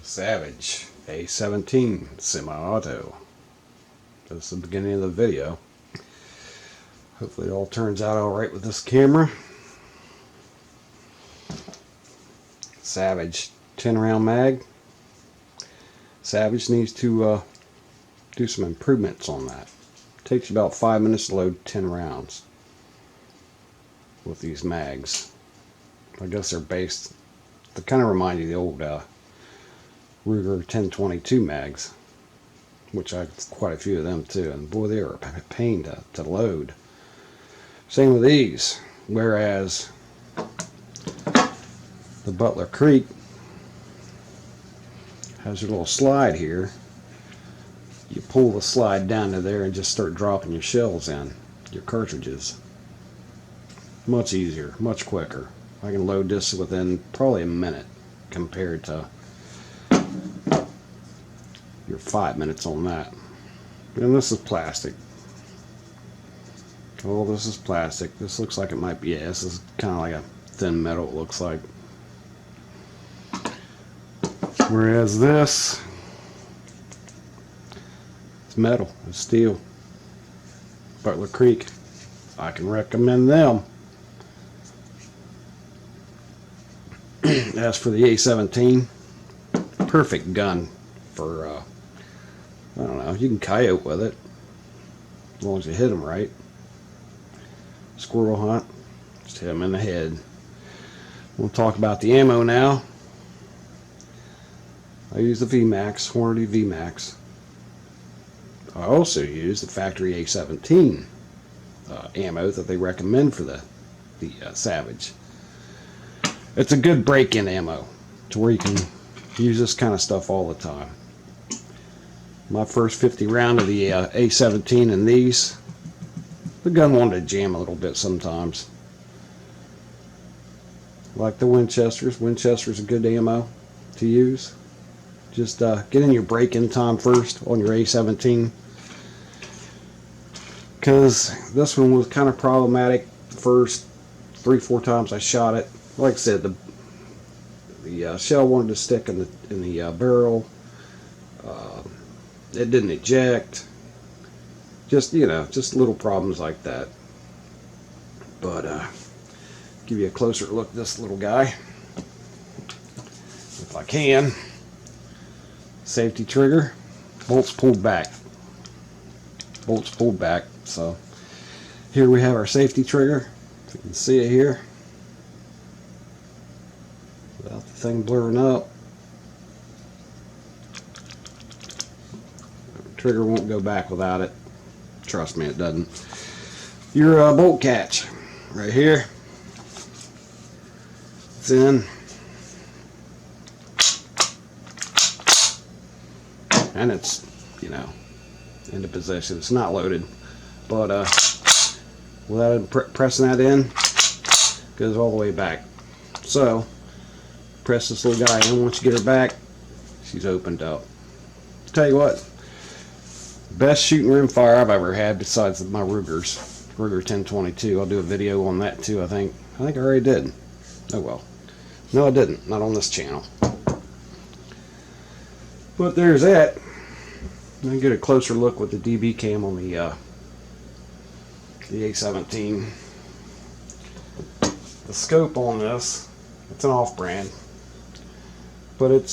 Savage a17 semi-auto. This is the beginning of the video. Hopefully it all turns out alright with this camera. Savage 10 round mag. Savage needs to do some improvements on that. It takes you about 5 minutes to load 10 rounds with these mags. I guess they're based, they kind of remind you of the old Ruger 1022 mags, which I have quite a few of them too, and boy, they are a pain to load. Same with these, whereas the buttlercreek has a little slide here. You pull the slide down to there and just start dropping your shells in, your cartridges. Much easier, much quicker. I can load this within probably a minute compared to your 5 minutes on that. And this is plastic. Oh, this is plastic. This looks like it might be, yeah, this is kind of like a thin metal, it looks like. Whereas this, it's metal, it's steel. buttlercreek, I can recommend them. As for the a17, perfect gun for, I don't know, you can coyote with it, as long as you hit them right. Squirrel hunt, just hit them in the head. We'll talk about the ammo now. I use the VMAX, Hornady VMAX. I also use the factory a17 ammo that they recommend for the Savage. It's a good break-in ammo to where you can use this kind of stuff all the time. My first 50 round of the a17 and these, the gun wanted to jam a little bit sometimes. Like the Winchesters. Winchester's a good ammo to use. Just get in your break-in time first on your a17, because this one was kind of problematic the first 3-4 times I shot it. Like I said, the shell wanted to stick in the barrel. It didn't eject. Just, you know, just little problems like that. But give you a closer look at this little guy, if I can. Safety trigger, bolts pulled back. Bolts pulled back. So here we have our safety trigger. If you can see it here, without the thing blurring up. The trigger won't go back without it. Trust me, it doesn't. Your bolt catch right here. It's in. And it's, you know, into position. It's not loaded, but without pressing that in, it goes all the way back. So press this little guy in. Once you get her back, she's opened up. I'll tell you what, best shooting rimfire I've ever had besides my Ruger 1022. I'll do a video on that too. I think I already did. Oh well, no I didn't, not on this channel. But there's that. Let me get a closer look with the DB cam on the a17. The scope on this, it's an off-brand, but it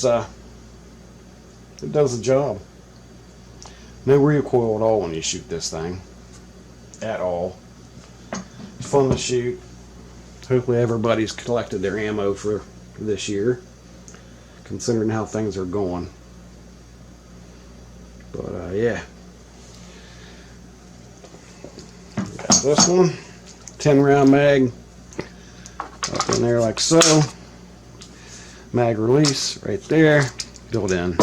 does the job. No recoil at all when you shoot this thing, at all. It's fun to shoot. Hopefully everybody's collected their ammo for this year, considering how things are going. But yeah, got this one, 10 round mag, up in there like so. Mag release right there, built in.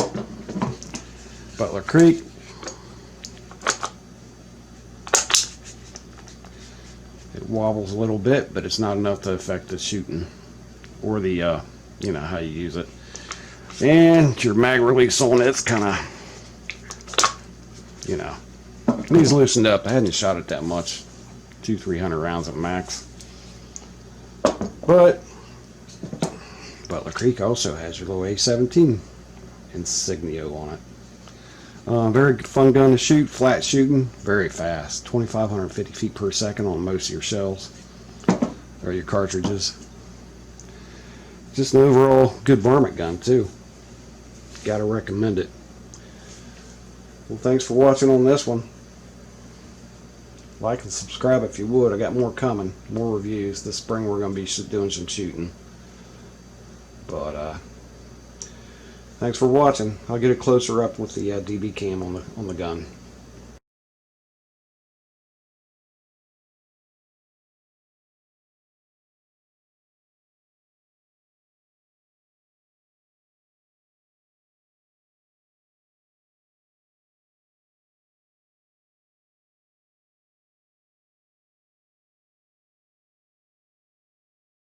buttlercreek. It wobbles a little bit, but it's not enough to affect the shooting or the you know, how you use it. And your mag release on it's kind of, you know, these loosened up. I hadn't shot it that much, 200-300 rounds at max. But buttlercreek also has your little a17 insignia on it. Very fun gun to shoot, flat shooting, very fast, 2,550 feet per second on most of your shells or your cartridges. Just an overall good varmint gun too. Gotta recommend it. Well, thanks for watching on this one. Like and subscribe if you would. I got more coming, more reviews. This spring we're going to be doing some shooting. But thanks for watching. I'll get a closer up with the DB cam on the gun.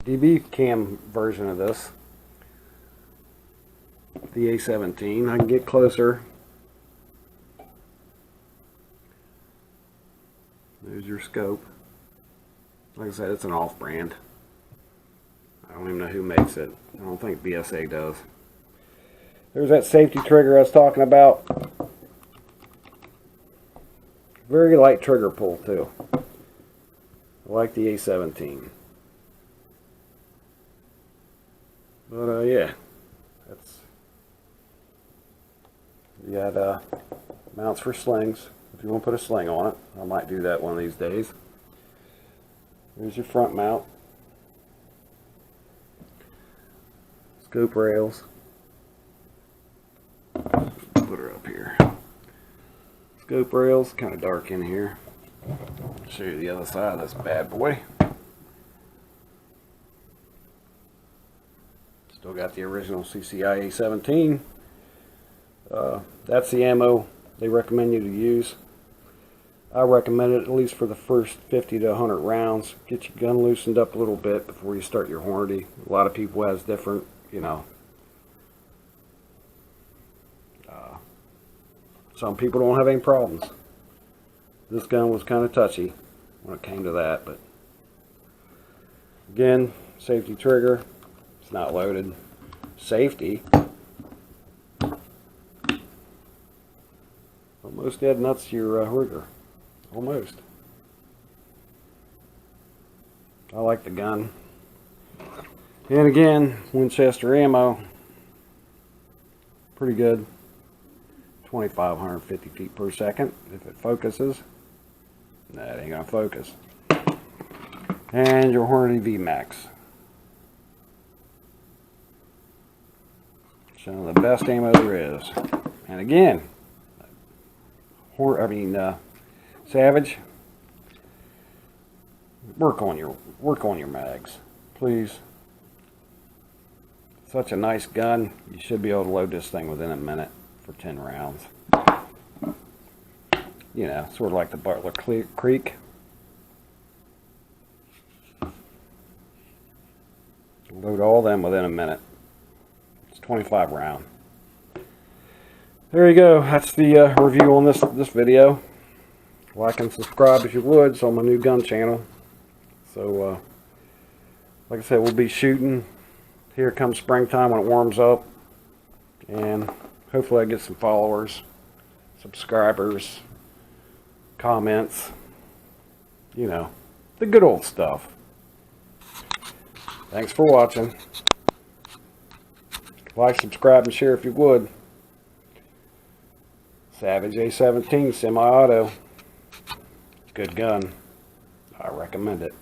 DB cam version of this, the a17. I can get closer. There's your scope. Like I said, it's an off-brand. I don't even know who makes it. I don't think BSA does. There's that safety trigger I was talking about. Very light trigger pull too. I like the a17. But yeah, that's, you got mounts for slings. If you want to put a sling on it, I might do that one of these days. There's your front mount. Scope rails. Put her up here. Scope rails, kind of dark in here. I'll show you the other side of this bad boy. Still got the original CCI a17. That's the ammo they recommend you to use. I recommend it at least for the first 50 to 100 rounds. Get your gun loosened up a little bit before you start your Hornady. A lot of people has different, you know. Some people don't have any problems. This gun was kind of touchy when it came to that, but again, safety trigger. It's not loaded. Safety. Almost dead nuts to your rigger. Almost. I like the gun. And again, Winchester ammo. Pretty good. 2,550 feet per second if it focuses. That ain't gonna focus. And your Hornady VMAX. Some of the best ammo there is. And again, Savage, work on your mags, please. Such a nice gun. You should be able to load this thing within a minute for 10 rounds. You know, sort of like the buttlercreek. Load all them within a minute. 25 round. There you go. That's the review on this video. Like and subscribe if you would. It's on my new gun channel. So like I said, we'll be shooting here comes springtime when it warms up, and hopefully I get some followers, subscribers, comments, you know, the good old stuff. Thanks for watching. Like, subscribe, and share if you would. Savage a17 semi-auto. Good gun. I recommend it.